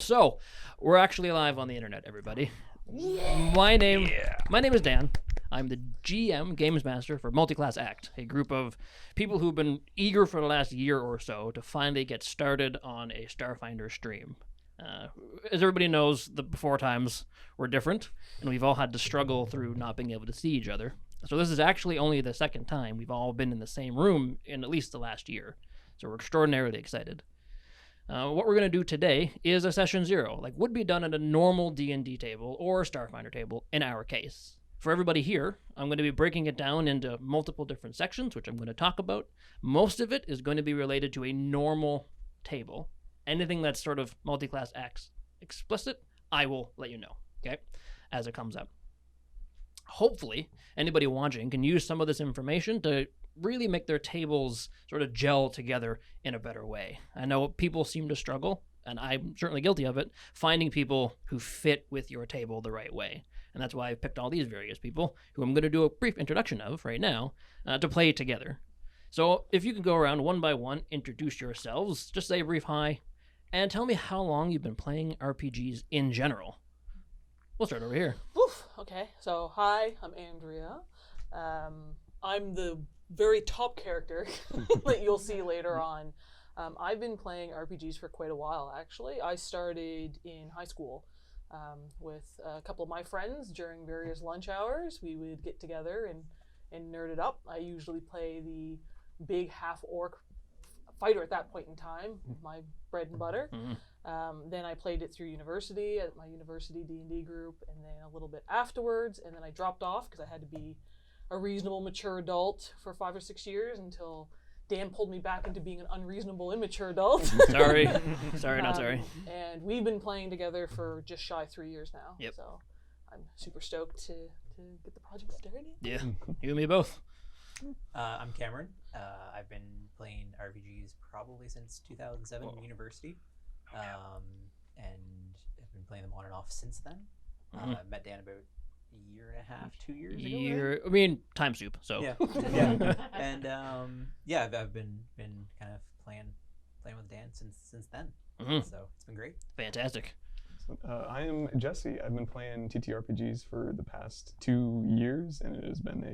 So, we're actually live on the internet, everybody. My name is Dan. I'm the GM, Games Master for Multiclass Act, a group of people who've been eager for the last year or so to finally get started on a Starfinder stream. As everybody knows, the before times were different, and we've all had to struggle through not being able to see each other. So this is actually only the second time we've all been in the same room in at least the last year. So we're extraordinarily excited. What we're going to do today is a session 0, like would be done at a normal D&D table or Starfinder table in our case. For everybody here, I'm going to be breaking it down into multiple different sections, which I'm going to talk about. Most of it is going to be related to a normal table. Anything that's sort of Multiclass Act explicit, I will let you know, okay, as it comes up. Hopefully, anybody watching can use some of this information to really make their tables sort of gel together in a better way. I know people seem to struggle, and I'm certainly guilty of it, finding people who fit with your table the right way. And that's why I've picked all these various people, who I'm going to do a brief introduction of right now, to play together. So if you can go around one by one, introduce yourselves, just say a brief hi, and tell me how long you've been playing RPGs in general. We'll start over here. Oof. Okay, so hi, I'm Andrea. I'm the very top character that you'll see later on. I've been playing RPGs for quite a while, actually. I started in high school with a couple of my friends during various lunch hours. We would get together and nerd it up. I usually play the big half-orc fighter at that point in time, my bread and butter. Then I played it through university at my university D&D group, and then a little bit afterwards, and then I dropped off because I had to be a reasonable, mature adult for 5 or 6 years until Dan pulled me back into being an unreasonable, immature adult. Sorry, not sorry. And we've been playing together for just shy of 3 years now. Yep. So I'm super stoked to get the project started. Yeah, you and me both. I'm Cameron. I've been playing RPGs probably since 2007 in university, and I've been playing them on and off since then. I met Dan about a year and a half, 2 years ago. Right? I mean, time soup. So yeah. And I've been kind of playing with Dan since then. So it's been great. Fantastic. I am Jesse. I've been playing TTRPGs for the past 2 years, and it has been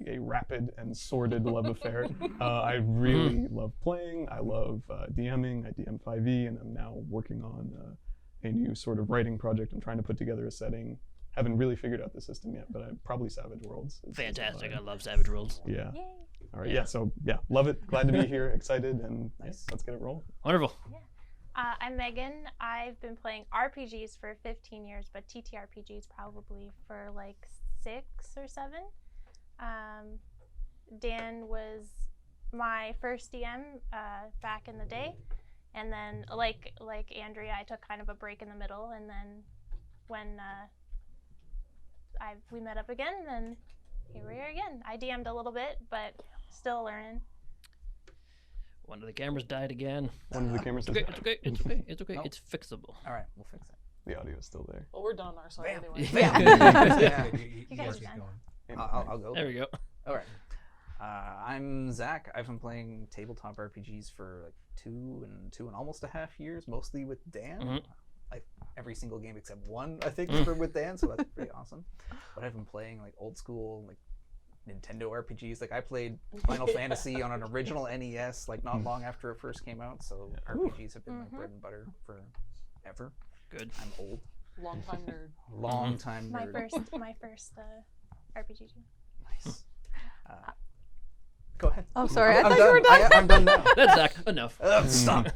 a rapid and sordid love affair. I really love playing. I love DMing. I DM 5e, and I'm now working on a new sort of writing project. I'm trying to put together a setting. Haven't really figured out the system yet, but probably Savage Worlds. Fantastic. I love Savage Worlds. Yeah. Yay. All right. Yeah. So love it. Glad to be here. Excited, and nice. Let's get it rolling. Wonderful. Yeah. I'm Megan. I've been playing RPGs for 15 years, but TTRPGs probably for like 6 or 7. Dan was my first DM back in the day, and then like Andrea, I took kind of a break in the middle, and then when we met up again, and then here we are again. I DM'd a little bit, but still learning. One of the cameras died again. One of the cameras died. It's okay. Oh. It's fixable. All right, we'll fix it. The audio is still there. Well, we're done on our side anyway. Yeah. You guys are keep done. going. I'll go. There we go. All right. I'm Zach. I've been playing tabletop RPGs for like two and almost a half years, mostly with Dan. Like every single game except one, I think, with Dan, so that's pretty awesome. But I've been playing like old school, like Nintendo RPGs. Like I played Final Fantasy on an original NES, like not long after it first came out. So RPGs have been my bread and butter forever. Good. I'm old. Long time nerd. Long time nerd. My first RPG too. Nice. Go ahead. Oh, sorry. I I'm thought done. you were done. I'm done now. That's Zach. Enough. Stop.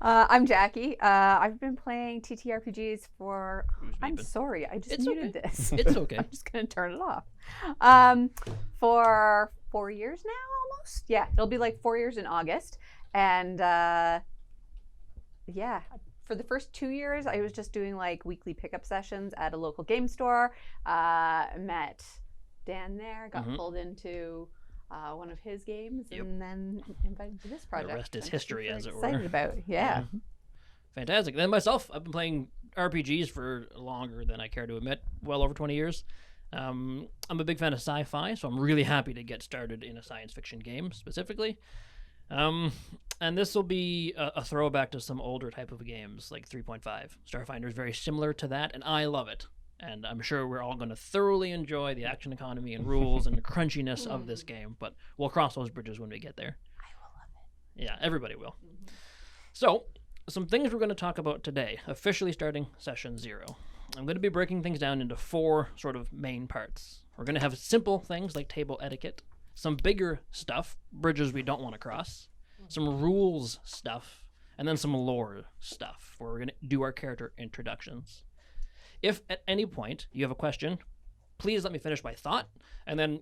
I'm Jackie. I've been playing TTRPGs for. I'm vaping? sorry, I just It's muted okay. this. It's okay. I'm just gonna turn it off. For 4 years now, almost. Yeah, it'll be like 4 years in August, and yeah. For the first 2 years, I was just doing like weekly pickup sessions at a local game store. Met Dan there, got pulled into one of his games, and then invited to this project. The rest is history, as it were. Excited about, yeah. Fantastic. Then myself, I've been playing RPGs for longer than I care to admit, well over 20 years. I'm a big fan of sci-fi, so I'm really happy to get started in a science fiction game specifically. And this will be a throwback to some older type of games, like 3.5. Starfinder is very similar to that, and I love it. And I'm sure we're all going to thoroughly enjoy the action economy and rules and the crunchiness of this game, but we'll cross those bridges when we get there. I will love it. Yeah, everybody will. So, some things we're going to talk about today, officially starting session 0. I'm going to be breaking things down into 4 sort of main parts. We're going to have simple things like table etiquette, some bigger stuff, bridges we don't want to cross, some rules stuff, and then some lore stuff, where we're going to do our character introductions. If at any point you have a question, please let me finish my thought, and then,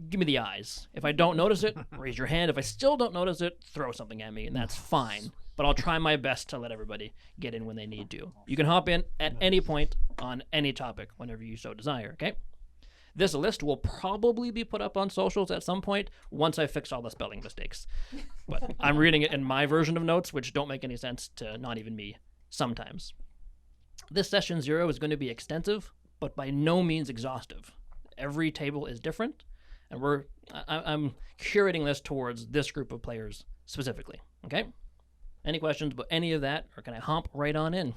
give me the eyes. If I don't notice it, raise your hand. If I still don't notice it, throw something at me, and that's fine. But I'll try my best to let everybody get in when they need to. You can hop in at any point on any topic whenever you so desire, okay? This list will probably be put up on socials at some point once I fix all the spelling mistakes. But I'm reading it in my version of notes, which don't make any sense to not even me sometimes. This session 0 is going to be extensive, but by no means exhaustive. Every table is different, and I'm curating this towards this group of players specifically, okay? Any questions about any of that, or can I hop right on in?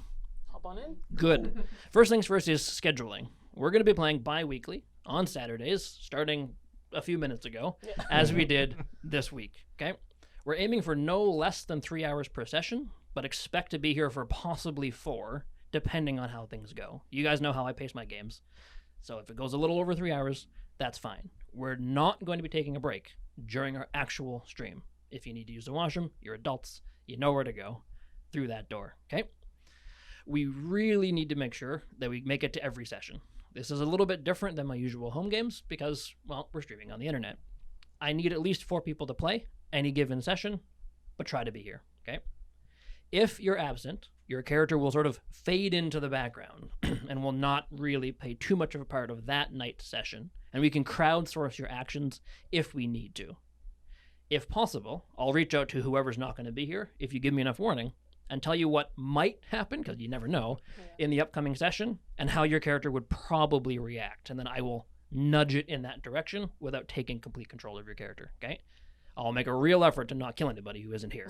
Hop on in. Good. First things first is scheduling. We're going to be playing bi-weekly on Saturdays, starting a few minutes ago, as we did this week, okay? We're aiming for no less than 3 hours per session, but expect to be here for possibly 4, depending on how things go. You guys know how I pace my games. So if it goes a little over 3 hours, that's fine. We're not going to be taking a break during our actual stream. If you need to use the washroom, you're adults. You know where to go through that door, okay? We really need to make sure that we make it to every session. This is a little bit different than my usual home games because, well, we're streaming on the internet. I need at least 4 people to play any given session, but try to be here, okay? If you're absent, your character will sort of fade into the background and will not really play too much of a part of that night session, and we can crowdsource your actions if we need to. If possible, I'll reach out to whoever's not going to be here, if you give me enough warning, and tell you what might happen, because you never know, in the upcoming session, and how your character would probably react, and then I will nudge it in that direction without taking complete control of your character, okay? I'll make a real effort to not kill anybody who isn't here.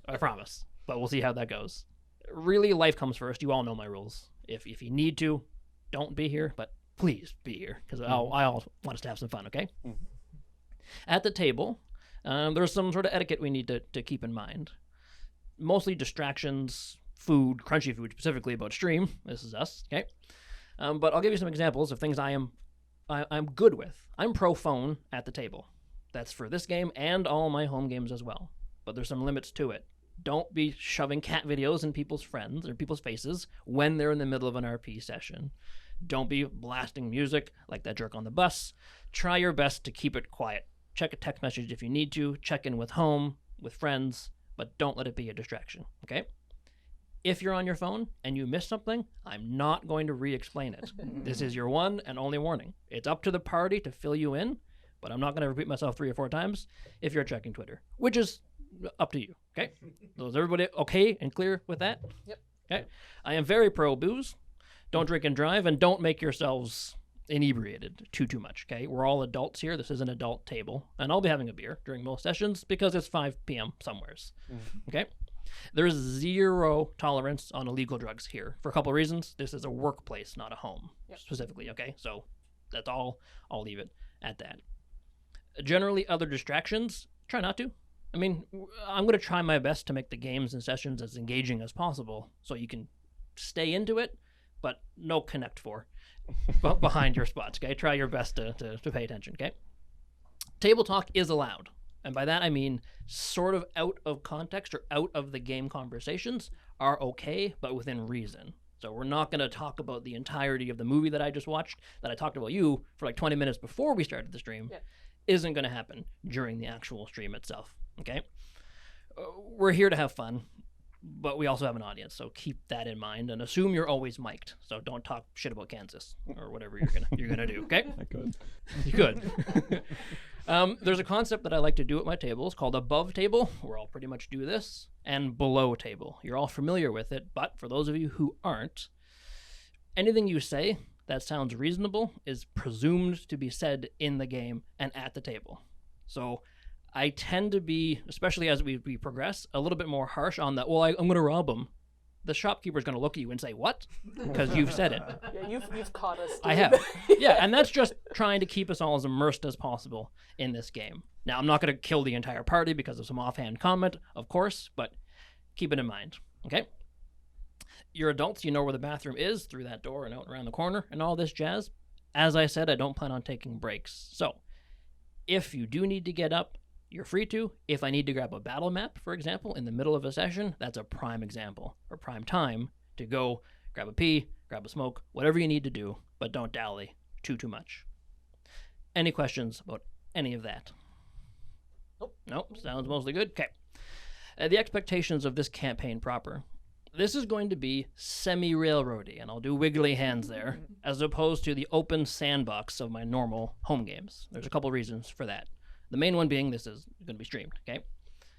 I promise. But we'll see how that goes. Really, life comes first. You all know my rules. If you need to, don't be here, but please be here, because I all want us to have some fun, okay? At the table, there's some sort of etiquette we need to keep in mind. Mostly distractions, food, crunchy food specifically about stream. This is us, okay? But I'll give you some examples of things I'm good with. I'm pro phone at the table. That's for this game and all my home games as well. But there's some limits to it. Don't be shoving cat videos in people's friends or people's faces when they're in the middle of an RP session. Don't be blasting music like that jerk on the bus. Try your best to keep it quiet. Check a text message if you need to. Check in with home, with friends, but don't let it be a distraction, okay? If you're on your phone and you miss something, I'm not going to re-explain it. This is your one and only warning. It's up to the party to fill you in, but I'm not going to repeat myself 3 or 4 times if you're checking Twitter, which is up to you, okay? So is everybody okay and clear with that? Yep. Okay. I am very pro booze. Don't drink and drive, and don't make yourselves inebriated too much, okay? We're all adults here. This is an adult table, and I'll be having a beer during most sessions because it's 5 p.m. somewheres, okay? There's 0 tolerance on illegal drugs here for a couple of reasons. This is a workplace, not a home, specifically, okay? So that's all. I'll leave it at that. Generally, other distractions, try not to. I mean, I'm going to try my best to make the games and sessions as engaging as possible so you can stay into it, but no Connect 4 behind your spots, okay? Try your best to pay attention, okay? Table talk is allowed, and by that I mean sort of out of context or out of the game conversations are okay, but within reason. So we're not going to talk about the entirety of the movie that I just watched, that I talked about you for like 20 minutes before we started the stream. Isn't going to happen during the actual stream itself, okay? We're here to have fun, but we also have an audience, so keep that in mind and assume you're always mic'd. So don't talk shit about Kansas or whatever you're gonna do, okay? I could. You could. There's a concept that I like to do at my tables called above table, where I'll pretty much do this, and below table. You're all familiar with it, but for those of you who aren't, anything you say that sounds reasonable is presumed to be said in the game and at the table. So I tend to be, especially as we progress, a little bit more harsh on that. Well, I'm going to rob them. The shopkeeper's going to look at you and say, "What?" Because you've said it. Yeah, you've caught us. I have. Yeah, and that's just trying to keep us all as immersed as possible in this game. Now, I'm not going to kill the entire party because of some offhand comment, of course, but keep it in mind, okay? You're adults, you know where the bathroom is, through that door and out around the corner, and all this jazz. As I said, I don't plan on taking breaks. So, if you do need to get up, you're free to. If I need to grab a battle map, for example, in the middle of a session, that's a prime example, or prime time to go grab a pee, grab a smoke, whatever you need to do, but don't dally too much. Any questions about any of that? Nope. Sounds mostly good. Okay. The expectations of this campaign proper. This is going to be semi-railroady, and I'll do wiggly hands there, as opposed to the open sandbox of my normal home games. There's a couple reasons for that. The main one being this is going to be streamed, okay?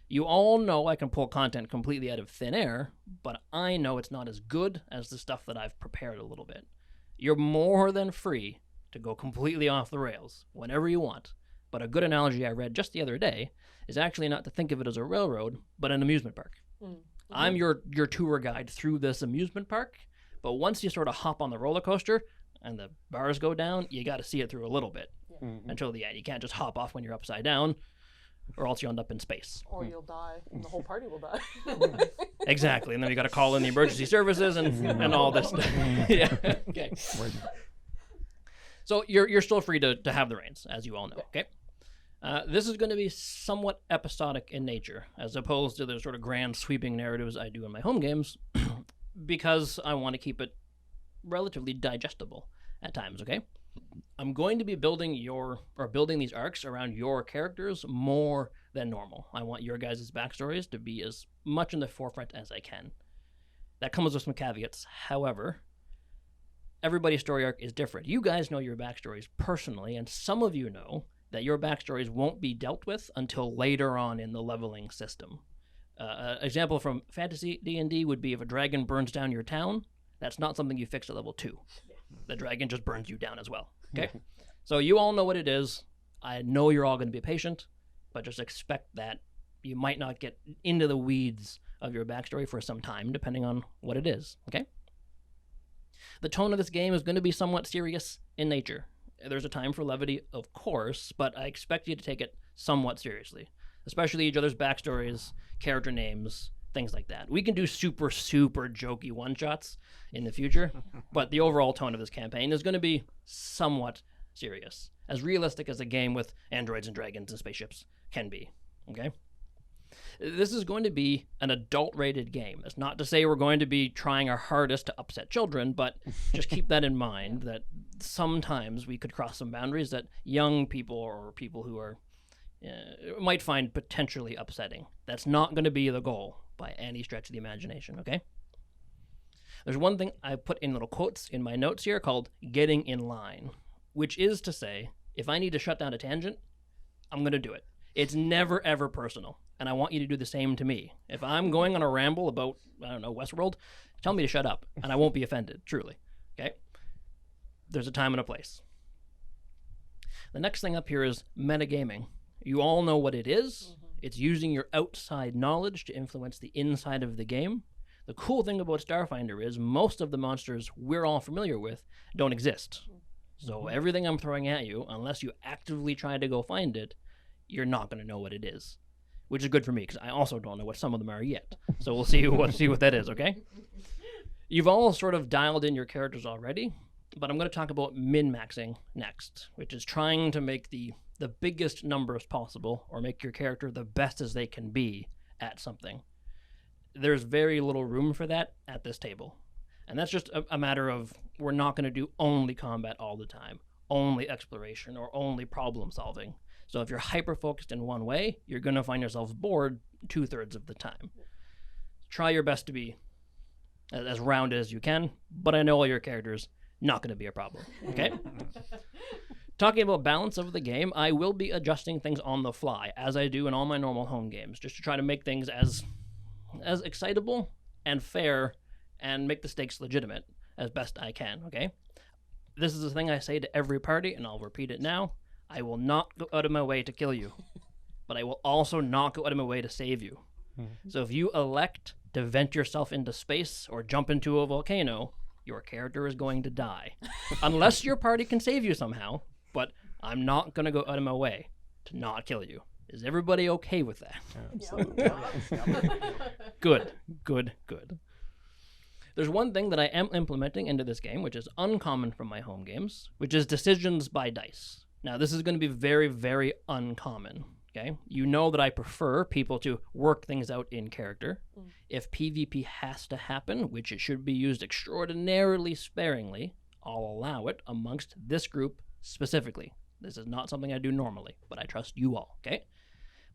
You all know I can pull content completely out of thin air, but I know it's not as good as the stuff that I've prepared a little bit. You're more than free to go completely off the rails whenever you want, but a good analogy I read just the other day is actually not to think of it as a railroad, but an amusement park. Mm-hmm. I'm your tour guide through this amusement park, but once you sort of hop on the roller coaster and the bars go down, you got to see it through a little bit until the end. You can't just hop off when you're upside down, or else you end up in space. Or you'll die, and the whole party will die. Exactly, and then you got to call in the emergency services and all this stuff. Yeah. Okay. So you're still free to have the reins, as you all know. Okay. This is going to be somewhat episodic in nature, as opposed to the sort of grand sweeping narratives I do in my home games, because I want to keep it relatively digestible at times, okay? I'm going to be building these arcs around your characters more than normal. I want your guys' backstories to be as much in the forefront as I can. That comes with some caveats. However, everybody's story arc is different. You guys know your backstories personally, and some of you know that your backstories won't be dealt with until later on in the leveling system. Example from fantasy D&D would be if a dragon burns down your town, that's not something you fix at level 2. The dragon just burns you down as well. Okay? So you all know what it is. I know you're all going to be patient, but just expect that you might not get into the weeds of your backstory for some time, depending on what it is. Okay? The tone of this game is going to be somewhat serious in nature. There's a time for levity, of course, but I expect you to take it somewhat seriously, especially each other's backstories, character names, things like that. We can do super jokey one-shots in the future, but the overall tone of this campaign is going to be somewhat serious, as realistic as a game with androids and dragons and spaceships can be, okay? This is going to be an adult-rated game. It's not to say we're going to be trying our hardest to upset children, but just keep that in mind, that sometimes we could cross some boundaries that young people or people who are might find potentially upsetting. That's not going to be the goal by any stretch of the imagination, okay? There's one thing I put in little quotes in my notes here called getting in line, which is to say, if I need to shut down a tangent, I'm going to do it. It's never, ever personal, and I want you to do the same to me. If I'm going on a ramble about, I don't know, Westworld, tell me to shut up, and I won't be offended, truly, okay? There's a time and a place. The next thing up here is metagaming. You all know what it is. Mm-hmm. It's using your outside knowledge to influence the inside of the game. The cool thing about Starfinder is most of the monsters we're all familiar with don't exist. So everything I'm throwing at you, unless you actively try to go find it, you're not going to know what it is, which is good for me because I also don't know what some of them are yet. So we'll see what that is, okay? You've all sort of dialed in your characters already, but I'm going to talk about min-maxing next, which is trying to make the biggest numbers possible or make your character the best as they can be at something. There's very little room for that at this table. And that's just a matter of we're not going to do only combat all the time, only exploration, or only problem solving. So if you're hyper-focused in one way, you're going to find yourselves bored 2/3 of the time. Try your best to be as rounded as you can, but I know all your characters, not going to be a problem, okay? Talking about balance of the game, I will be adjusting things on the fly, as I do in all my normal home games, just to try to make things as excitable and fair and make the stakes legitimate as best I can, okay? This is the thing I say to every party, and I'll repeat it now. I will not go out of my way to kill you. but I will also not go out of my way to save you. So if you elect to vent yourself into space or jump into a volcano, your character is going to die. Unless your party can save you somehow, but I'm not going to go out of my way to not kill you. Is everybody okay with that? Absolutely. Good. There's one thing that I am implementing into this game, which is uncommon from my home games, which is decisions by dice. Now, this is going to be very, very uncommon. Okay, you know that I prefer people to work things out in character. If PvP has to happen, which it should be used extraordinarily sparingly, I'll allow it amongst this group specifically. This is not something I do normally, but I trust you all, okay?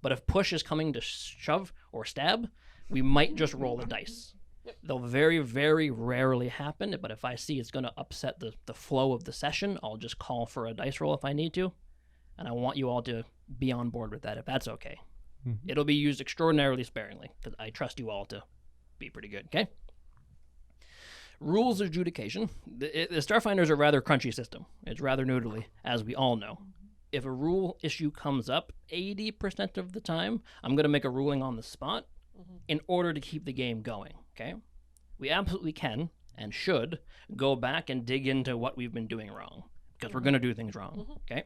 But if push is coming to shove or stab, we might just roll the dice. They'll very, very rarely happen, but if I see it's going to upset the flow of the session, I'll just call for a dice roll if I need to. And I want you all to be on board with that, if that's okay. It'll be used extraordinarily sparingly, because I trust you all to be pretty good, okay? Rules of adjudication. The Starfinder is a rather crunchy system. It's rather noodly, as we all know. If a rule issue comes up, 80% of the time, I'm going to make a ruling on the spot in order to keep the game going, okay? We absolutely can and should go back and dig into what we've been doing wrong, because we're going to do things wrong, okay?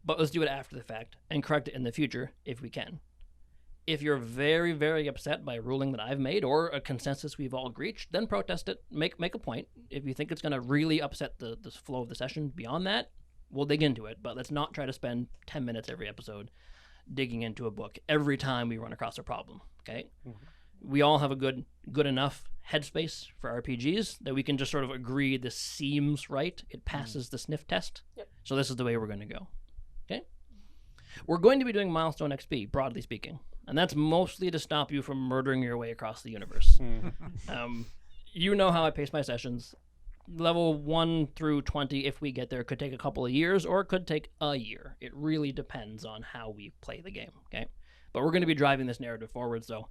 But let's do it after the fact and correct it in the future if we can. If you're very, very upset by a ruling that I've made or a consensus we've all reached, then protest it, make a point. If you think it's going to really upset the flow of the session beyond that, we'll dig into it. But let's not try to spend 10 minutes every episode digging into a book every time we run across a problem, okay? We all have a good enough headspace for RPGs that we can just sort of agree this seems right. It passes the sniff test. So this is the way we're going to go. Okay, we're going to be doing milestone XP, broadly speaking, and that's mostly to stop you from murdering your way across the universe. You know how I pace my sessions. Level 1 through 20, if we get there, could take a couple of years, or it could take a year. It really depends on how we play the game, okay? But we're going to be driving this narrative forward, so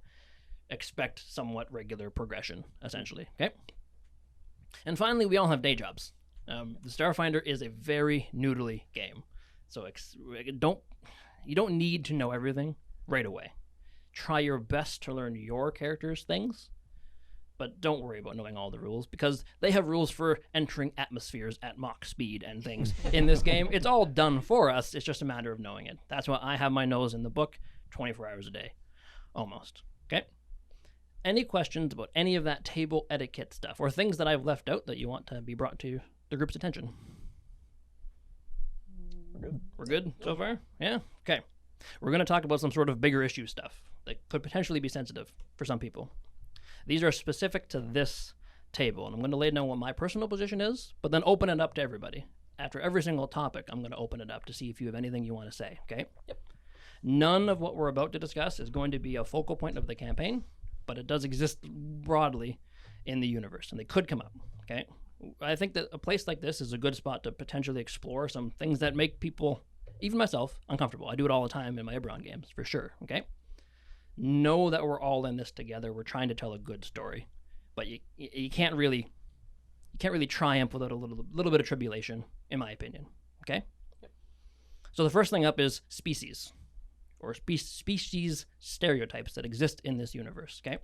expect somewhat regular progression, essentially, okay? And finally, we all have day jobs. The Starfinder is a very noodly game. So you don't need to know everything right away. Try your best to learn your character's things, but don't worry about knowing all the rules, because they have rules for entering atmospheres at Mach speed and things in this game. It's all done for us. It's just a matter of knowing it. That's why I have my nose in the book 24 hours a day, almost. Okay? Any questions about any of that table etiquette stuff or things that I've left out that you want to be brought to the group's attention? We're good so far? Yeah? Okay. We're going to talk about some sort of bigger issue stuff that could potentially be sensitive for some people. These are specific to this table, and I'm going to lay down what my personal position is, but then open it up to everybody. After every single topic, I'm going to open it up to see if you have anything you want to say, okay? None of what we're about to discuss is going to be a focal point of the campaign, but it does exist broadly in the universe, and they could come up, okay? I think that a place like this is a good spot to potentially explore some things that make people, even myself, uncomfortable. I do it all the time in my Eberron games, for sure, okay? Know that we're all in this together. We're trying to tell a good story, but you can't really triumph without a little bit of tribulation, in my opinion, okay? So the first thing up is species, or species stereotypes that exist in this universe, okay?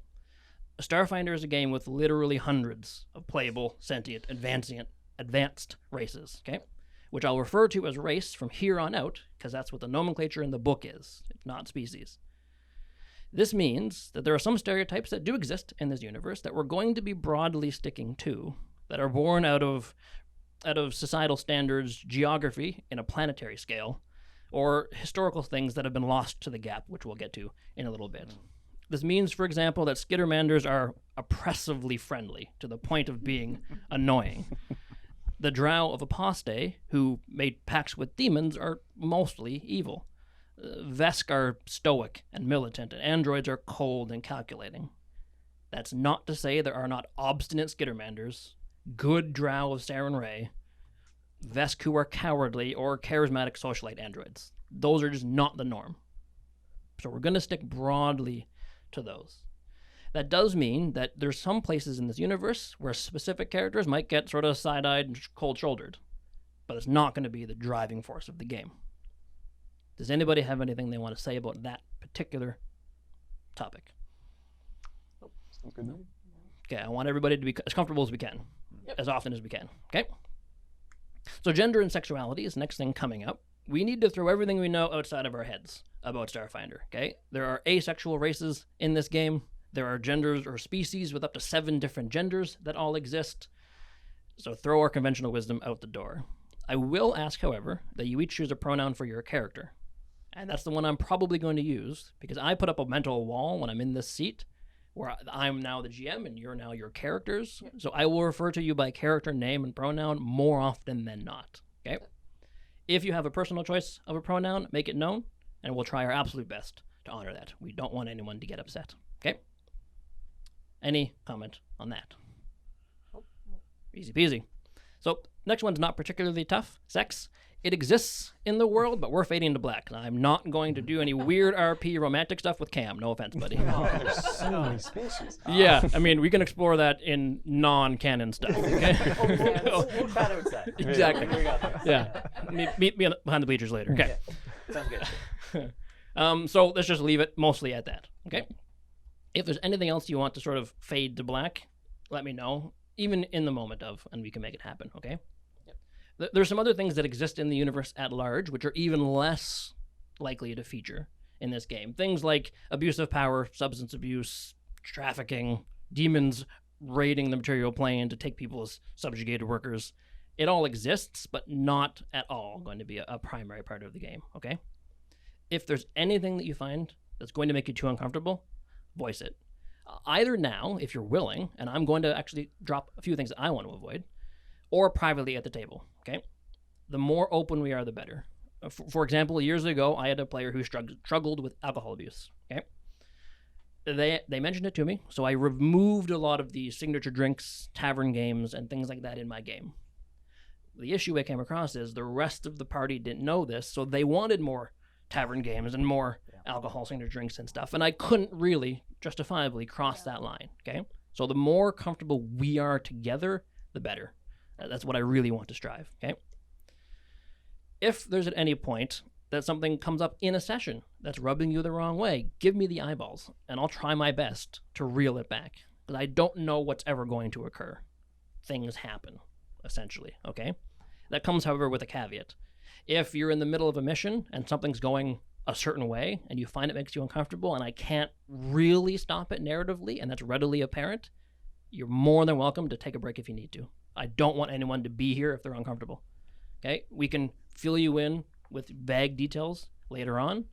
Starfinder is a game with literally hundreds of playable, sentient, advanced races, okay? Which I'll refer to as race from here on out, because that's what the nomenclature in the book is, not species. This means that there are some stereotypes that do exist in this universe that we're going to be broadly sticking to, that are born out of societal standards, geography in a planetary scale, or historical things that have been lost to the gap, which we'll get to in a little bit. This means, for example, that Skittermanders are oppressively friendly to the point of being annoying. The Drow of Apostae, who made pacts with demons, are mostly evil. Vesk are stoic and militant, and androids are cold and calculating. That's not to say there are not obstinate Skittermanders, good Drow of Sarenrae, Vesk who are cowardly, or charismatic socialite androids. Those are just not the norm. So we're going to stick broadly to those. That does mean that there's some places in this universe where specific characters might get sort of side-eyed and cold-shouldered, but it's not going to be the driving force of the game. Does anybody have anything they want to say about that particular topic? Sounds good to me. Okay, I want everybody to be as comfortable as we can, Yep. as often as we can. Okay? So gender and sexuality is the next thing coming up. We need to throw everything we know outside of our heads about Starfinder, okay? There are asexual races in this game. There are genders or species with up to 7 different genders that all exist. So throw our conventional wisdom out the door. I will ask, however, that you each choose a pronoun for your character. And that's the one I'm probably going to use, because I put up a mental wall when I'm in this seat, where I'm now the GM and you're now your characters. Yep. So I will refer to you by character name and pronoun more often than not, okay? If you have a personal choice of a pronoun, make it known, and we'll try our absolute best to honor that. We don't want anyone to get upset, okay? Any comment on that? Easy peasy. So next one's not particularly tough. Sex. It exists in the world, but we're fading to black. I'm not going to do any weird RP romantic stuff with Cam. No offense, buddy. Oh, there's so many species. Yeah, I mean, we can explore that in non-canon stuff, okay? We'll chat outside. Exactly. We got this. Yeah. Meet me behind the bleachers later, okay? Sounds good. So let's just leave it mostly at that, okay? If there's anything else you want to sort of fade to black, let me know, even in the moment of, and we can make it happen, okay? There's some other things that exist in the universe at large, which are even less likely to feature in this game. Things like abuse of power, substance abuse, trafficking, demons raiding the material plane to take people as subjugated workers. It all exists, but not at all going to be a primary part of the game, okay? If there's anything that you find that's going to make you too uncomfortable, voice it. Either now, if you're willing, and I'm going to actually drop a few things that I want to avoid, or privately at the table, okay? The more open we are, the better. For example, years ago, I had a player who struggled with alcohol abuse, okay? They mentioned it to me, so I removed a lot of the signature drinks, tavern games, and things like that in my game. The issue I came across is the rest of the party didn't know this, so they wanted more tavern games and more alcohol signature drinks and stuff, and I couldn't really justifiably cross that line, okay? So the more comfortable we are together, the better. That's what I really want to strive, okay? If there's at any point that something comes up in a session that's rubbing you the wrong way, give me the eyeballs, and I'll try my best to reel it back. Because I don't know what's ever going to occur. Things happen, essentially, okay? That comes, however, with a caveat. If you're in the middle of a mission and something's going a certain way and you find it makes you uncomfortable and I can't really stop it narratively and that's readily apparent, you're more than welcome to take a break if you need to. I don't want anyone to be here if they're uncomfortable. Okay? We can fill you in with vague details later on,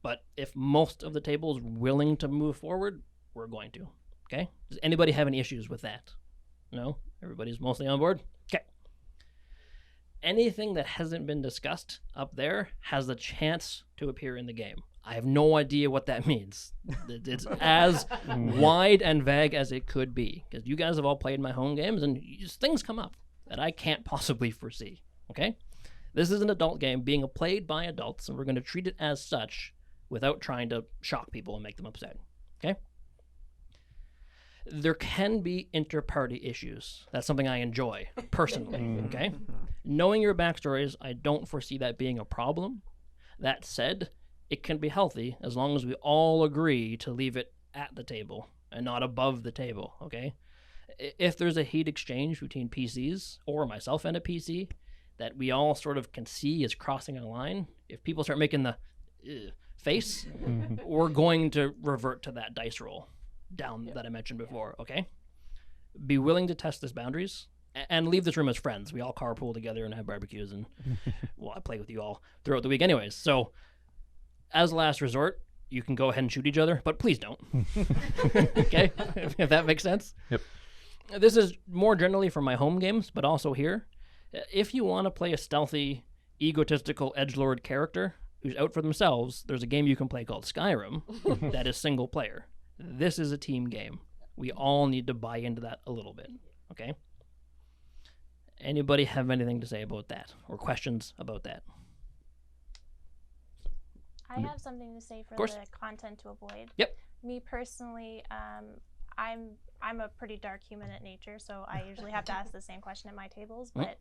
but if most of the table is willing to move forward, we're going to. Okay? Does anybody have any issues with that? No? Everybody's mostly on board? Okay. Anything that hasn't been discussed up there has the chance to appear in the game. I have no idea what that means. It's as wide and vague as it could be, because you guys have all played my home games, and things come up that I can't possibly foresee, okay? This is an adult game being played by adults, and we're going to treat it as such without trying to shock people and make them upset, okay? There can be inter-party issues. That's something I enjoy, personally, okay? Knowing your backstories, I don't foresee that being a problem. That said, it can be healthy as long as we all agree to leave it at the table and not above the table, okay? If there's a heat exchange between PCs or myself and a PC that we all sort of can see is crossing a line, if people start making the face, we're going to revert to that dice roll down that I mentioned before, okay? Be willing to test these boundaries and leave this room as friends. We all carpool together and have barbecues, and well, I play with you all throughout the week anyways, so as a last resort, you can go ahead and shoot each other, but please don't. Okay? If that makes sense? Yep. This is more generally for my home games, but also here. If you want to play a stealthy, egotistical edgelord character who's out for themselves, there's a game you can play called Skyrim that is single player. This is a team game. We all need to buy into that a little bit, okay? Anybody have anything to say about that or questions about that? I have something to say for course. the content to avoid. Yep. Me personally, I'm a pretty dark human at nature, so I usually have to ask the same question at my tables. But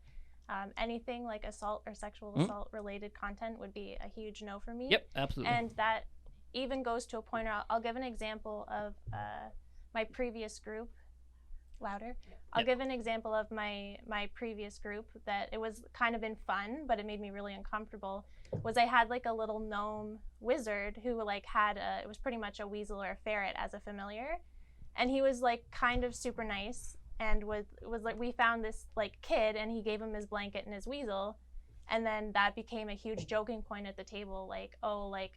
Anything like assault or sexual assault related content would be a huge no for me. Yep, absolutely. And that even goes to a point where I'll give an example of my previous group. Louder. I'll give an example of my previous group that it was kind of been fun, but it made me really uncomfortable. Was I had like a little gnome wizard who like had it was pretty much a weasel or a ferret as a familiar, and he was like kind of super nice and was like, we found this like kid and he gave him his blanket and his weasel, and then that became a huge joking point at the table, like, oh, like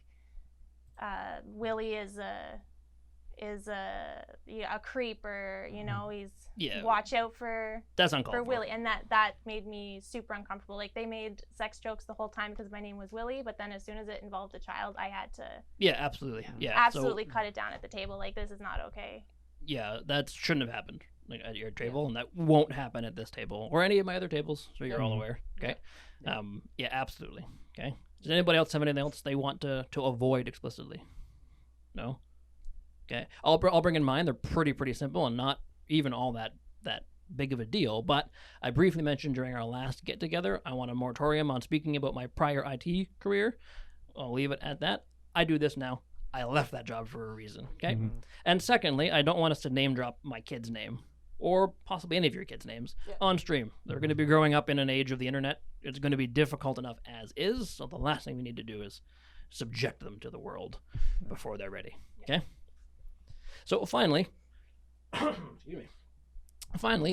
Willie is a creep, or you know, he's watch out for that's uncalled for Willie, and that made me super uncomfortable. Like they made sex jokes the whole time because my name was Willie, but then as soon as it involved a child, I had to absolutely cut it down at the table. Like, this is not okay. Yeah, that shouldn't have happened like at your table, and that won't happen at this table or any of my other tables, so you're all aware. Okay. Yeah, absolutely. Okay. Does anybody else have anything else they want to avoid explicitly? No. Okay, I'll bring in mine. They're pretty simple and not even all that big of a deal. But I briefly mentioned during our last get together, I want a moratorium on speaking about my prior IT career. I'll leave it at that. I do this now. I left that job for a reason. Okay, and secondly, I don't want us to name drop my kid's name or possibly any of your kids' names on stream. They're going to be growing up in an age of the internet. It's going to be difficult enough as is. So the last thing we need to do is subject them to the world before they're ready. Okay. So finally,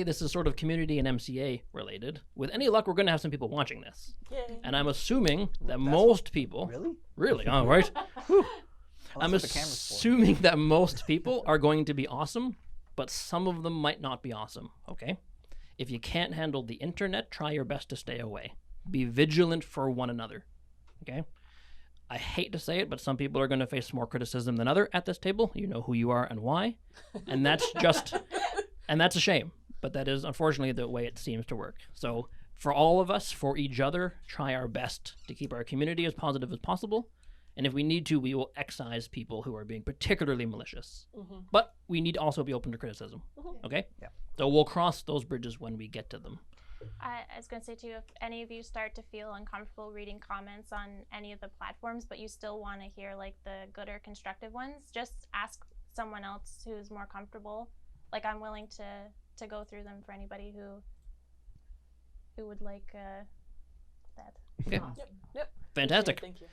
this is sort of community and MCA related. With any luck, we're going to have some people watching this. Yay. And I'm assuming that most people... Really? Oh, right. I'm assuming that most people are going to be awesome, but some of them might not be awesome, okay? If you can't handle the internet, try your best to stay away. Be vigilant for one another, okay? I hate to say it, but some people are going to face more criticism than other at this table. You know who you are and why. And that's and that's a shame. But that is unfortunately the way it seems to work. So for all of us, for each other, try our best to keep our community as positive as possible. And if we need to, we will excise people who are being particularly malicious. But we need to also be open to criticism. Okay? Yeah. So we'll cross those bridges when we get to them. I was going to say, too, if any of you start to feel uncomfortable reading comments on any of the platforms, but you still want to hear, like, the good or constructive ones, just ask someone else who's more comfortable. Like, I'm willing to go through them for anybody who would like that. Okay. Yep. Fantastic. Thank you.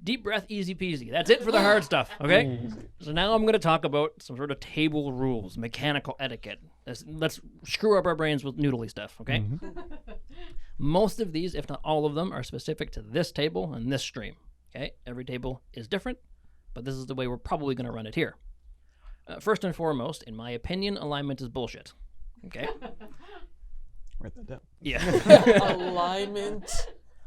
Deep breath, easy peasy. That's it for the hard stuff, okay? So now I'm going to talk about some sort of table rules, mechanical etiquette. Let's screw up our brains with noodly stuff, okay? Most of these, if not all of them, are specific to this table and this stream, okay? Every table is different, but this is the way we're probably going to run it here. First and foremost, in my opinion, alignment is bullshit, okay? Write that down. Yeah. Alignment.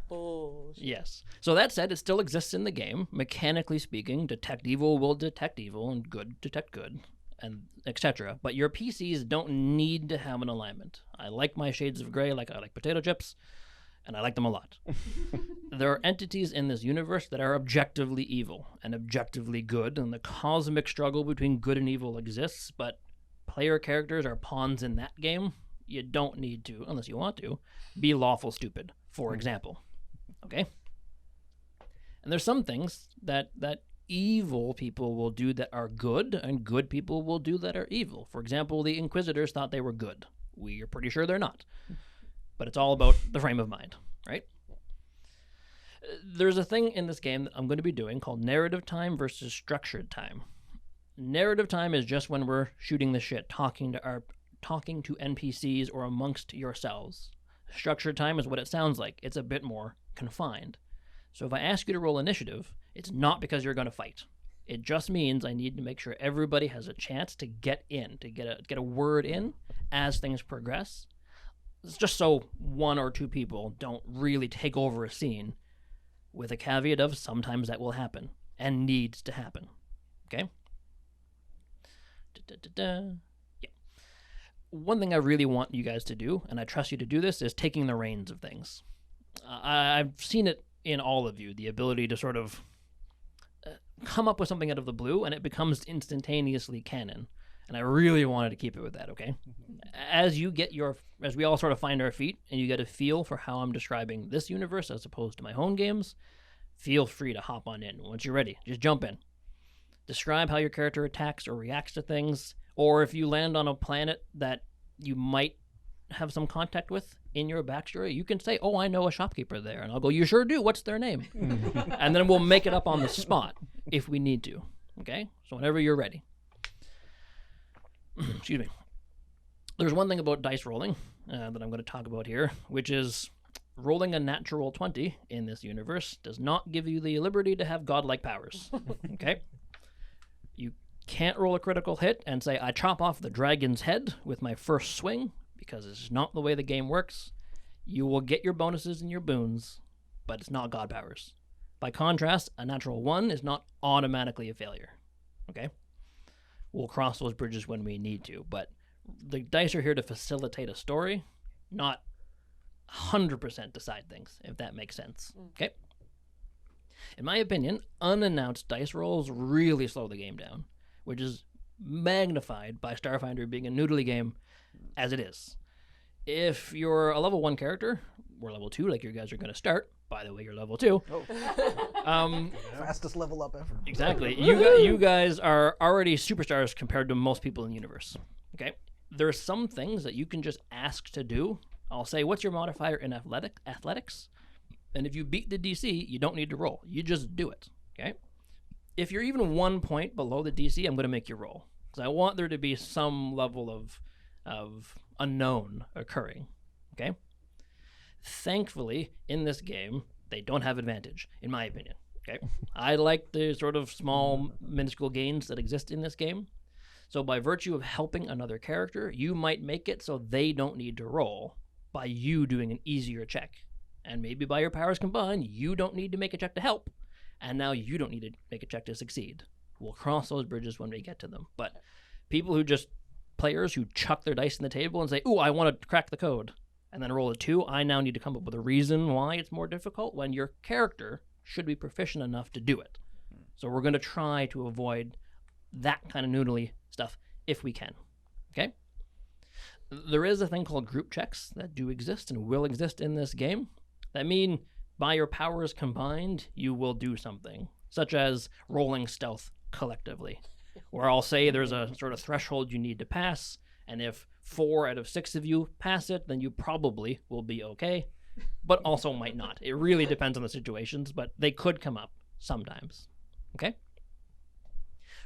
Bullshit. Yes. So that said, it still exists in the game. Mechanically speaking, detect evil will detect evil, and good detect good, and etc. But your PCs don't need to have an alignment. I like my shades of gray, like I like potato chips, and I like them a lot. There are entities in this universe that are objectively evil and objectively good, and the cosmic struggle between good and evil exists, but player characters are pawns in that game. You don't need to, unless you want to, be lawful stupid, for example. Okay? And there's some things that evil people will do that are good, and good people will do that are evil. For example, the Inquisitors thought they were good. We are pretty sure they're not. But it's all about the frame of mind, right? There's a thing in this game that I'm going to be doing called narrative time versus structured time. Narrative time is just when we're shooting the shit, talking to NPCs or amongst yourselves. Structured time is what it sounds like. It's a bit more confined. So if I ask you to roll initiative, it's not because you're going to fight. It just means I need to make sure everybody has a chance to get in, to get a word in as things progress. It's just so one or two people don't really take over a scene, with a caveat of sometimes that will happen and needs to happen. Okay? Yeah. One thing I really want you guys to do, and I trust you to do this, is taking the reins of things. I've seen it in all of you, the ability to sort of come up with something out of the blue, and it becomes instantaneously canon. And I really wanted to keep it with that, okay? As we all sort of find our feet and you get a feel for how I'm describing this universe as opposed to my home games, feel free to hop on in. Once you're ready, just jump in. Describe how your character attacks or reacts to things, or if you land on a planet that you might have some contact with in your backstory, you can say, oh, I know a shopkeeper there. And I'll go, you sure do. What's their name? And then we'll make it up on the spot if we need to. Okay? So whenever you're ready. Excuse me. There's one thing about dice rolling that I'm going to talk about here, which is rolling a natural 20 in this universe does not give you the liberty to have godlike powers. Okay? You can't roll a critical hit and say, I chop off the dragon's head with my first swing, because it's not the way the game works. You will get your bonuses and your boons, but it's not god powers. By contrast, a natural 1 is not automatically a failure. Okay? We'll cross those bridges when we need to, but the dice are here to facilitate a story, not 100% decide things, if that makes sense. Okay? In my opinion, unannounced dice rolls really slow the game down, which is magnified by Starfinder being a noodly game as it is. If you're a level 1 character, or level 2, like you guys are going to start, by the way, you're level 2. Fastest level up ever. Exactly. You guys are already superstars compared to most people in the universe. Okay? There are some things that you can just ask to do. I'll say, what's your modifier in athletics? And if you beat the DC, you don't need to roll. You just do it. Okay? If you're even 1 point below the DC, I'm going to make you roll. Because I want there to be some level of unknown occurring. Okay? Thankfully, in this game, they don't have advantage, in my opinion. Okay? I like the sort of small, minuscule gains that exist in this game. So by virtue of helping another character, you might make it so they don't need to roll by you doing an easier check. And maybe by your powers combined, you don't need to make a check to help, and now you don't need to make a check to succeed. We'll cross those bridges when we get to them. But players who chuck their dice on the table and say, ooh, I want to crack the code, and then roll a 2, I now need to come up with a reason why it's more difficult when your character should be proficient enough to do it. So we're going to try to avoid that kind of noodly stuff if we can. Okay? There is a thing called group checks that do exist and will exist in this game that mean by your powers combined, you will do something, such as rolling stealth collectively, where I'll say there's a sort of threshold you need to pass, and if 4 out of 6 of you pass it, then you probably will be okay, but also might not. It really depends on the situations, but they could come up sometimes. Okay?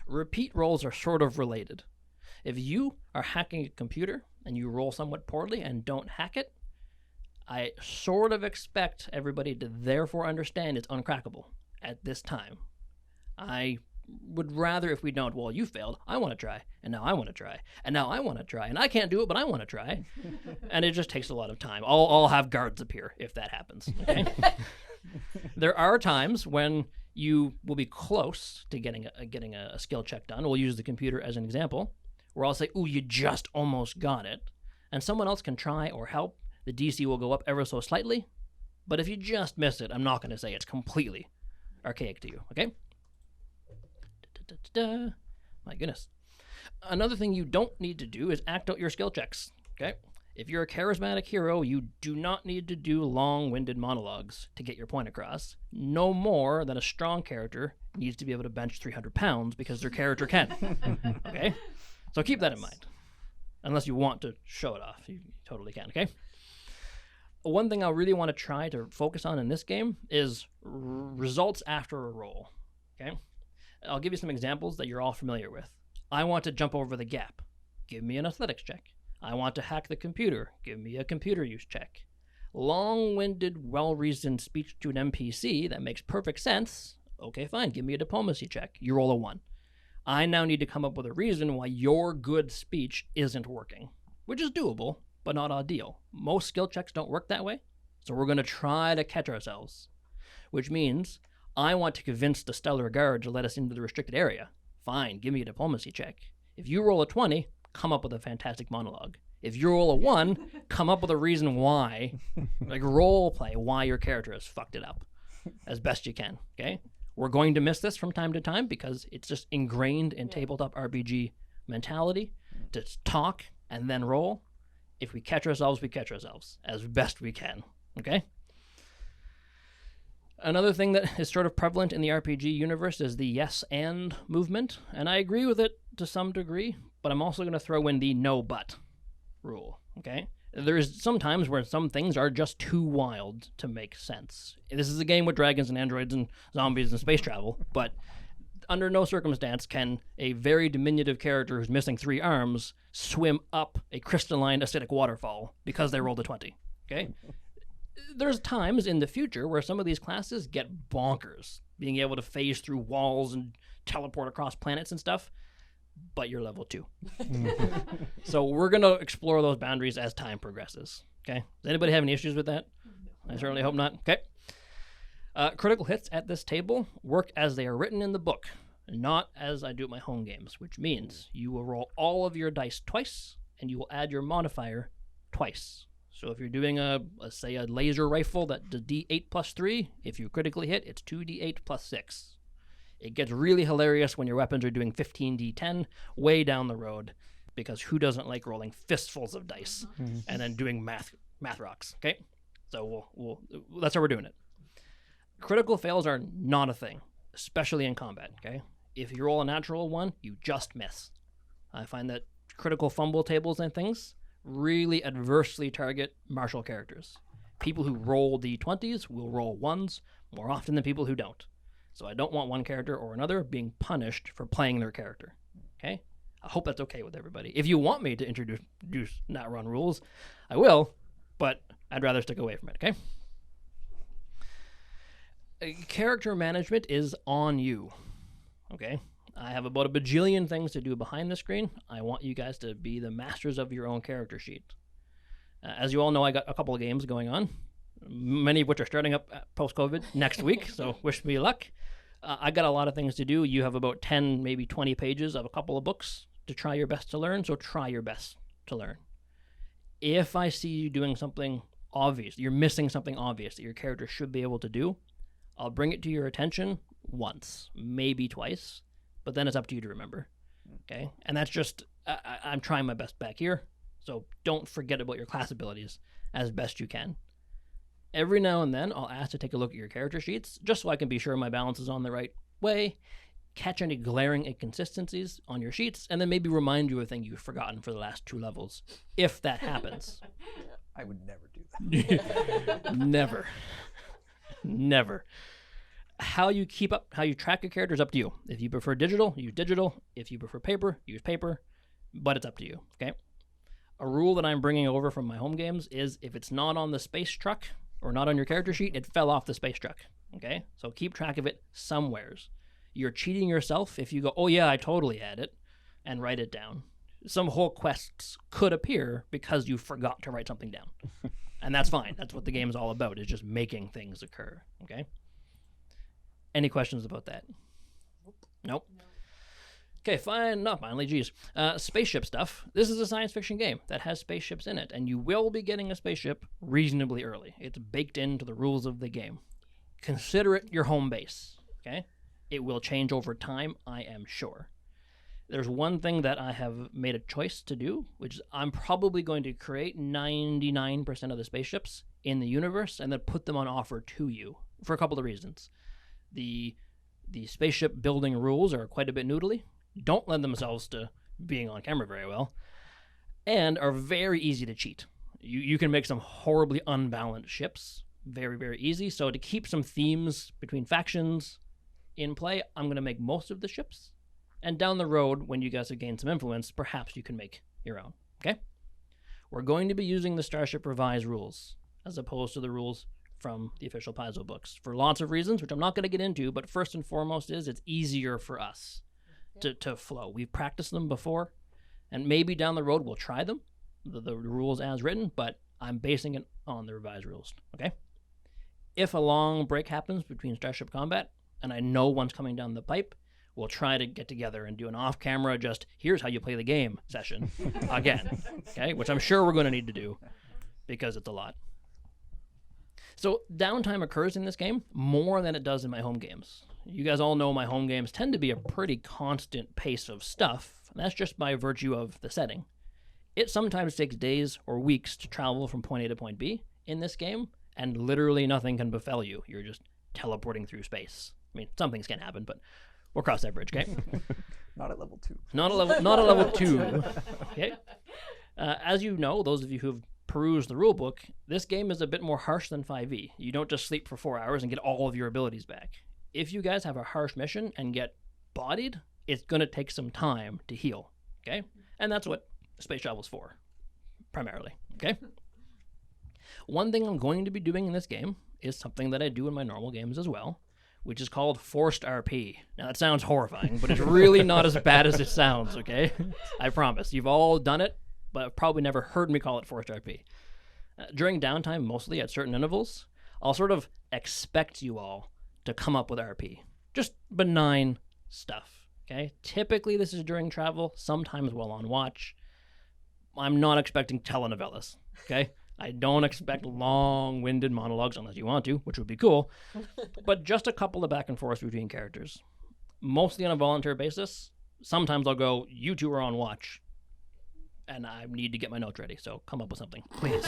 Repeat rolls are sort of related. If you are hacking a computer and you roll somewhat poorly and don't hack it, I sort of expect everybody to therefore understand it's uncrackable at this time. I would rather, if we don't, well, you failed, I want to try, and now I want to try, and now I want to try, and I can't do it, but I want to try. And it just takes a lot of time. I'll have guards appear if that happens. Okay? There are times when you will be close to getting a skill check done. We'll use the computer as an example, where I'll say, ooh, you just almost got it. And someone else can try or help. The DC will go up ever so slightly. But if you just miss it, I'm not going to say it's completely archaic to you, okay? My goodness. Another thing you don't need to do is act out your skill checks, okay? If you're a charismatic hero, you do not need to do long-winded monologues to get your point across. No more than a strong character needs to be able to bench 300 pounds because their character can. Okay? So keep that in mind. Unless you want to show it off. You totally can, okay? One thing I really want to try to focus on in this game is results after a roll, okay? I'll give you some examples that you're all familiar with. I want to jump over the gap. Give me an athletics check. I want to hack the computer. Give me a computer use check. Long-winded, well-reasoned speech to an NPC that makes perfect sense. Okay, fine. Give me a diplomacy check. You roll a 1. I now need to come up with a reason why your good speech isn't working, which is doable, but not ideal. Most skill checks don't work that way, so we're going to try to catch ourselves, which means I want to convince the Stellar Guard to let us into the restricted area. Fine, give me a diplomacy check. If you roll a 20, come up with a fantastic monologue. If you roll a 1, come up with a reason why, like role play why your character has fucked it up as best you can, okay? We're going to miss this from time to time because it's just ingrained in tabletop RPG mentality. to talk and then roll. If we catch ourselves, we catch ourselves as best we can. Okay? Another thing that is sort of prevalent in the RPG universe is the yes and movement, and I agree with it to some degree, but I'm also going to throw in the no but rule. Okay? There's some times where some things are just too wild to make sense. This is a game with dragons and androids and zombies and space travel, but under no circumstance can a very diminutive character who's missing 3 arms swim up a crystalline acidic waterfall because they rolled a 20. Okay? There's times in the future where some of these classes get bonkers, being able to phase through walls and teleport across planets and stuff, but you're level 2. So we're going to explore those boundaries as time progresses. Okay? Does anybody have any issues with that? I certainly hope not. Okay. Critical hits at this table work as they are written in the book, not as I do at my home games, which means you will roll all of your dice twice, and you will add your modifier twice. So if you're doing say a laser rifle that does D8 plus 3, if you critically hit, it's 2D8 plus 6. It gets really hilarious when your weapons are doing 15D10 way down the road, because who doesn't like rolling fistfuls of dice and then doing math rocks, okay? So we'll that's how we're doing it. Critical fails are not a thing, especially in combat, okay? If you roll a natural one, you just miss. I find that critical fumble tables and things really adversely target martial characters. People who roll D20s will roll 1s more often than people who don't. So I don't want one character or another being punished for playing their character, okay? I hope that's okay with everybody. If you want me to introduce not run rules, I will, but I'd rather stick away from it, okay? Character management is on you, okay? I have about a bajillion things to do behind the screen. I want you guys to be the masters of your own character sheet. As you all know, I got a couple of games going on, many of which are starting up post-COVID next week, so wish me luck. I got a lot of things to do. You have about 10, maybe 20 pages of a couple of books to try your best to learn, so try your best to learn. If I see you doing something obvious, you're missing something obvious that your character should be able to do, I'll bring it to your attention once, maybe twice, but then it's up to you to remember, okay? And that's just, I'm trying my best back here, so don't forget about your class abilities as best you can. Every now and then, I'll ask to take a look at your character sheets, just so I can be sure my balance is on the right way, catch any glaring inconsistencies on your sheets, and then maybe remind you of a thing you've forgotten for the last 2 levels, if that happens. I would never do that. Never. How you track your character is up to you. If you prefer digital, use digital. If you prefer paper, use paper. But it's up to you, okay? A rule that I'm bringing over from my home games is if it's not on the space truck or not on your character sheet, it fell off the space truck, okay? So keep track of it somewheres. You're cheating yourself if you go, oh yeah, I totally had it, and write it down. Some whole quests could appear because you forgot to write something down. And that's fine. That's what the game's all about, is just making things occur, okay? Any questions about that? Nope. Okay, finally, geez. Spaceship stuff. This is a science fiction game that has spaceships in it, and you will be getting a spaceship reasonably early. It's baked into the rules of the game. Consider it your home base, okay? It will change over time, I am sure. There's one thing that I have made a choice to do, which is I'm probably going to create 99% of the spaceships in the universe and then put them on offer to you for a couple of reasons. The spaceship building rules are quite a bit noodly, don't lend themselves to being on camera very well, and are very easy to cheat. You can make some horribly unbalanced ships very, very easy. So to keep some themes between factions in play, I'm going to make most of the ships. And down the road, when you guys have gained some influence, perhaps you can make your own, okay? We're going to be using the Starship Revised rules, as opposed to the rules from the official Paizo books, for lots of reasons, which I'm not going to get into, but first and foremost is it's easier for us to flow. We've practiced them before, and maybe down the road we'll try them, the rules as written, but I'm basing it on the revised rules, okay? If a long break happens between Starship Combat, and I know one's coming down the pipe, we'll try to get together and do an off-camera, just here's how you play the game session again, okay? Which I'm sure we're going to need to do because it's a lot. So downtime occurs in this game more than it does in my home games. You guys all know my home games tend to be a pretty constant pace of stuff, And that's just by virtue of the setting. It sometimes takes days or weeks to travel from point A to point B in this game, and literally nothing can befell you. You're just teleporting through space. I mean, some things can happen, but we'll cross that bridge, okay? Not at level 2. Not a level 2. Okay. As you know, those of you who've perused the rulebook, this game is a bit more harsh than 5e. You don't just sleep for 4 hours and get all of your abilities back. If you guys have a harsh mission and get bodied, it's going to take some time to heal, okay? And that's what space travel's for, primarily, okay? One thing I'm going to be doing in this game is something that I do in my normal games as well, which is called forced RP. Now, that sounds horrifying, but it's really not as bad as it sounds, okay? I promise. You've all done it, but I've probably never heard me call it forced RP. During downtime, mostly at certain intervals, I'll sort of expect you all to come up with RP. Just benign stuff, okay? Typically, this is during travel, sometimes while on watch. I'm not expecting telenovelas, okay? I don't expect long-winded monologues unless you want to, which would be cool, but just a couple of back and forth between characters. Mostly on a volunteer basis. Sometimes I'll go, you two are on watch, and I need to get my notes ready, so come up with something, please.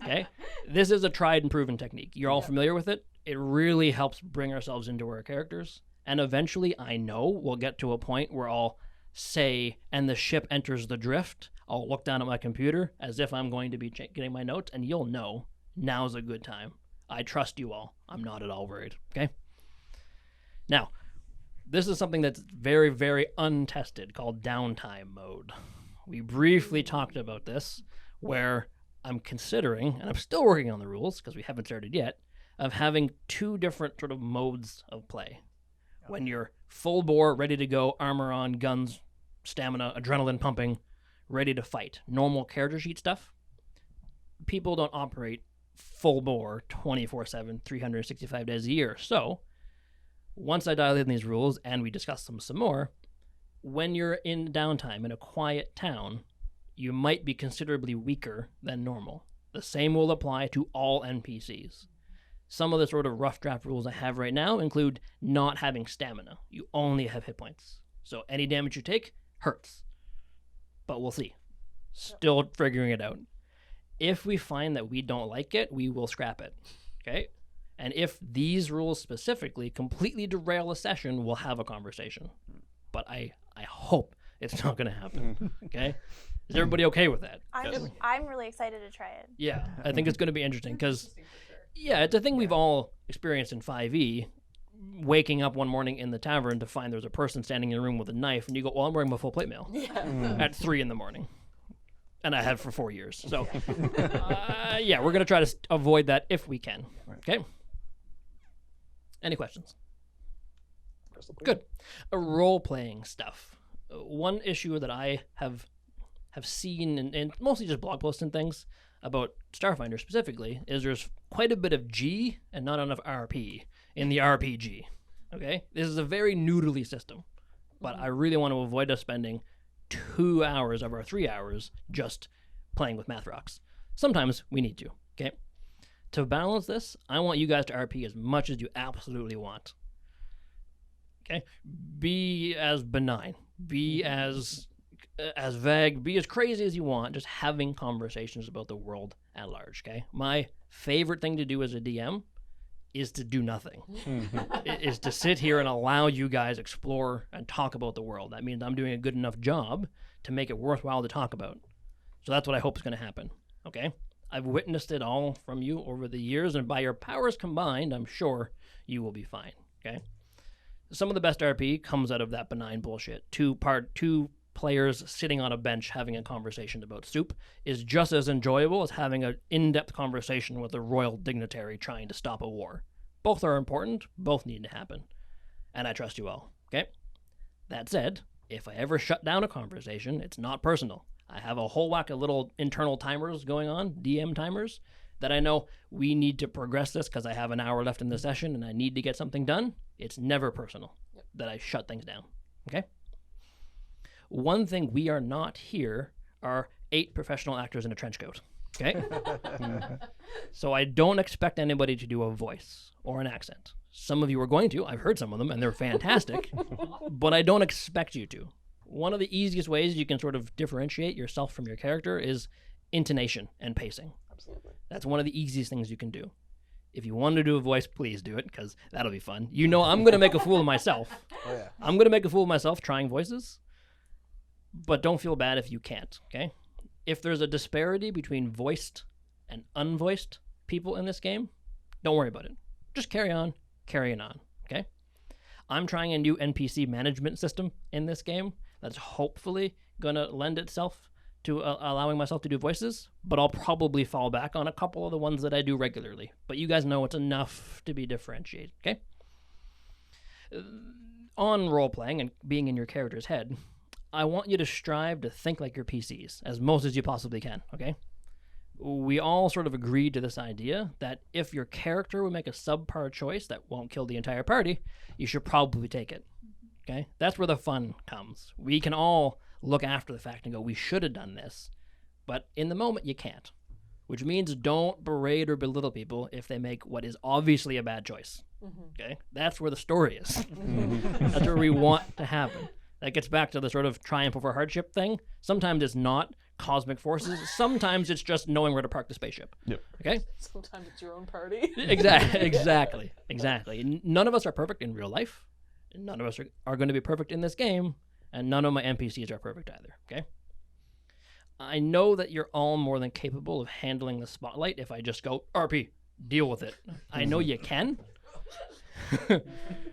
Okay? This is a tried and proven technique. You're all familiar with it. It really helps bring ourselves into our characters, and eventually, I know, we'll get to a point where I'll say, and the ship enters the drift. I'll look down at my computer as if I'm going to be getting my notes, and you'll know now's a good time. I trust you all. I'm not at all worried, okay? Now, this is something that's very, very untested called downtime mode. We briefly talked about this, where I'm considering, and I'm still working on the rules because we haven't started yet, of having 2 different sort of modes of play. When you're full bore, ready to go, armor on, guns, stamina, adrenaline pumping, ready to fight. Normal character sheet stuff. People don't operate full bore 24/7, 365 days a year. So, once I dial in these rules and we discuss them some more, when you're in downtime in a quiet town, you might be considerably weaker than normal. The same will apply to all NPCs. Some of the sort of rough draft rules I have right now include not having stamina. You only have hit points. So any damage you take hurts. But we'll see. Still figuring it out. If we find that we don't like it, we will scrap it. Okay? And if these rules specifically completely derail a session, we'll have a conversation. But I hope it's not going to happen. Okay? Is everybody okay with that? I'm really excited to try it. Yeah, I think it's going to be interesting because, yeah, it's a thing we've all experienced in 5e. Waking up one morning in the tavern to find there's a person standing in a room with a knife, and you go, well, I'm wearing my full plate mail at 3 a.m. And I have for 4 years. So, yeah, we're going to try to avoid that if we can. Okay? Any questions? Good. Role-playing stuff. One issue that I have seen, and mostly just blog posts and things, about Starfinder specifically, is there's quite a bit of G and not enough RP in the RPG. Okay? This is a very noodly system, but I really want to avoid us spending 2 hours of our 3 hours just playing with math rocks. Sometimes we need to, okay? To balance this, I want you guys to RP as much as you absolutely want. Okay? Be as benign. Be as vague. Be as crazy as you want. Just having conversations about the world at large, okay? My favorite thing to do as a DM is to do nothing. Is to sit here and allow you guys explore and talk about the world. That means I'm doing a good enough job to make it worthwhile to talk about. So that's what I hope is going to happen, okay? I've witnessed it all from you over the years, and by your powers combined, I'm sure you will be fine, okay? Some of the best RP comes out of that benign bullshit. Two players sitting on a bench having a conversation about soup is just as enjoyable as having an in-depth conversation with a royal dignitary trying to stop a war. Both are important, both need to happen. And I trust you all, okay? That said, if I ever shut down a conversation, it's not personal. I have a whole whack of little internal timers going on, DM timers, that I know we need to progress this because I have an hour left in the session and I need to get something done. It's never personal that I shut things down, okay? One thing we are not here are 8 professional actors in a trench coat, okay? So I don't expect anybody to do a voice or an accent. Some of you are going to. I've heard some of them, and they're fantastic. But I don't expect you to, One of the easiest ways you can sort of differentiate yourself from your character is intonation and pacing. Absolutely. That's one of the easiest things you can do. If you want to do a voice, please do it, because that'll be fun. You know I'm going to make a fool of myself. Oh yeah. I'm going to make a fool of myself trying voices, but don't feel bad if you can't, okay? If there's a disparity between voiced and unvoiced people in this game, don't worry about it. Just carrying on, okay? I'm trying a new NPC management system in this game that's hopefully going to lend itself to allowing myself to do voices, but I'll probably fall back on a couple of the ones that I do regularly. But you guys know it's enough to be differentiated, okay? On role-playing and being in your character's head, I want you to strive to think like your PCs, as most as you possibly can, okay? We all sort of agreed to this idea that if your character would make a subpar choice that won't kill the entire party, you should probably take it, okay? That's where the fun comes. We can all look after the fact and go, we should have done this, but in the moment you can't, which means don't berate or belittle people if they make what is obviously a bad choice. Okay, that's where the story is. That's where we want to happen. That gets back to the sort of triumph over hardship thing. Sometimes it's not cosmic forces, sometimes it's just knowing where to park the spaceship. Yep. Okay. Sometimes it's your own party. Exactly. None of us are perfect in real life. None of us are going to be perfect in this game. And none of my NPCs are perfect either, okay? I know that you're all more than capable of handling the spotlight if I just go, RP, deal with it. I know you can.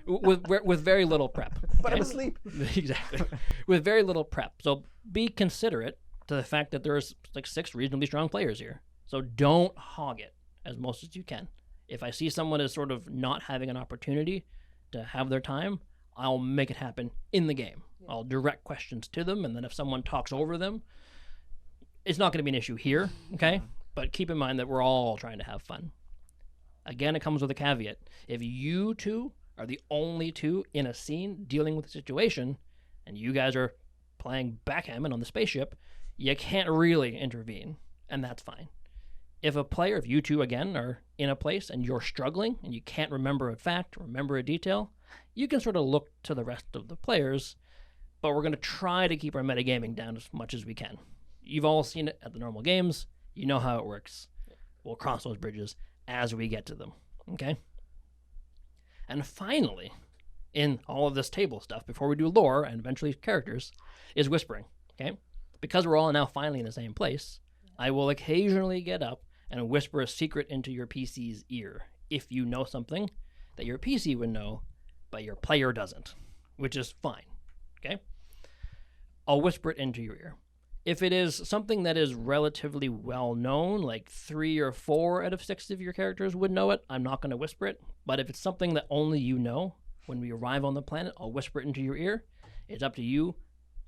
with very little prep. But I'm asleep. Exactly. With very little prep. So be considerate to the fact that there's like 6 reasonably strong players here. So don't hog it as most as you can. If I see someone as sort of not having an opportunity to have their time, I'll make it happen in the game. I'll direct questions to them, and then if someone talks over them, it's not going to be an issue here, okay? But keep in mind that we're all trying to have fun. Again, it comes with a caveat. If you two are the only two in a scene dealing with the situation, and you guys are playing backgammon on the spaceship, you can't really intervene, and that's fine. If you two, again, are in a place and you're struggling, and you can't remember a fact, remember a detail, you can sort of look to the rest of the players, but we're going to try to keep our metagaming down as much as we can. You've all seen it at the normal games. You know how it works. We'll cross those bridges as we get to them, okay? And finally, in all of this table stuff, before we do lore and eventually characters, is whispering, okay? Because we're all now finally in the same place, I will occasionally get up and whisper a secret into your PC's ear if you know something that your PC would know, but your player doesn't, which is fine, okay? I'll whisper it into your ear. If it is something that is relatively well known, like 3 or 4 out of 6 of your characters would know it, I'm not going to whisper it. But if it's something that only you know, when we arrive on the planet, I'll whisper it into your ear. It's up to you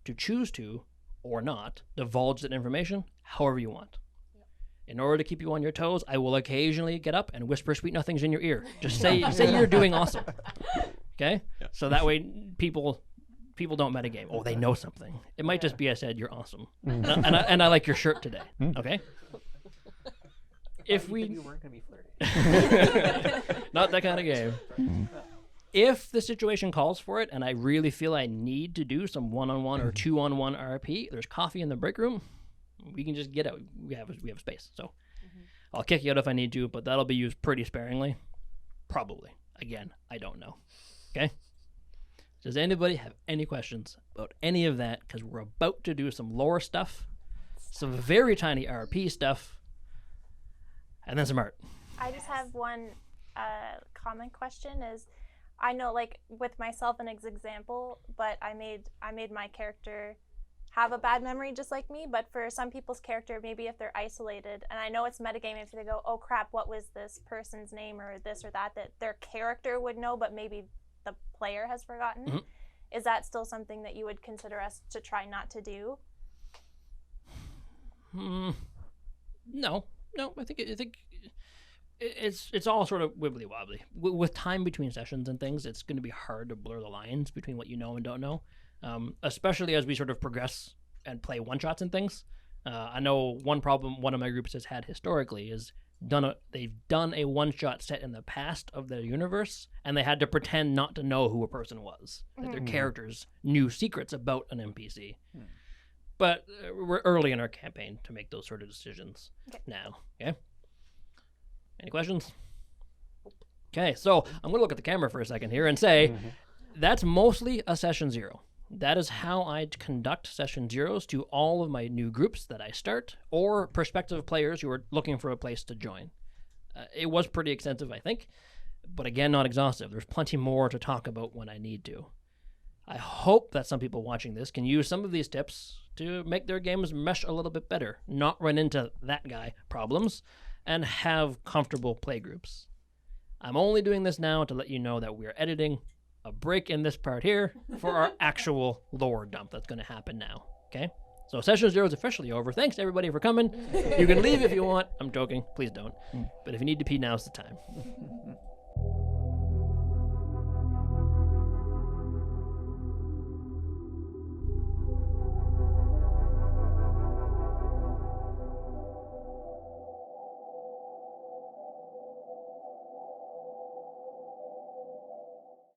to choose to, or not, divulge that information however you want. In order to keep you on your toes, I will occasionally get up and whisper sweet nothings in your ear. Just say you're doing awesome. Okay? Yeah. So that way people don't metagame. Oh, they know something. It might just be I said you're awesome. And I like your shirt today. Okay? If we weren't going to be flirty. Not that kind of game. If the situation calls for it and I really feel I need to do some 1-on-1 or 2-on-1 RP, there's coffee in the break room. We can just get out. We have space. So I'll kick you out if I need to, but that'll be used pretty sparingly. Probably. Again, I don't know. Okay? Does anybody have any questions about any of that? Because we're about to do some lore stuff, some very tiny RP stuff, and then some art. I just have one common question is, I know like with myself an example, but I made my character have a bad memory just like me, but for some people's character, maybe if they're isolated, and I know it's metagaming if they go, oh crap, what was this person's name or this or that their character would know, but maybe the player has forgotten. Mm-hmm. Is that still something that you would consider us to try not to do? No. I think it's all sort of wibbly wobbly. With time between sessions and things, it's going to be hard to blur the lines between what you know and don't know, especially as we sort of progress and play one shots and things. I know one problem one of my groups has had historically is they've done a one-shot set in the past of their universe, and they had to pretend not to know who a person was. That their characters knew secrets about an NPC. But we're early in our campaign to make those sort of decisions now. Okay. Any questions? Okay, so I'm going to look at the camera for a second here and say that's mostly a session 0. That is how I conduct session 0s to all of my new groups that I start or prospective players who are looking for a place to join. It was pretty extensive, I think, but again, not exhaustive. There's plenty more to talk about when I need to. I hope that some people watching this can use some of these tips to make their games mesh a little bit better, not run into that guy problems, and have comfortable playgroups. I'm only doing this now to let you know that we're editing a break in this part here for our actual lore dump that's going to happen now. Okay? So session 0 is officially over. Thanks everybody for coming. You can leave if you want. I'm joking. Please don't. But if you need to pee, now's the time.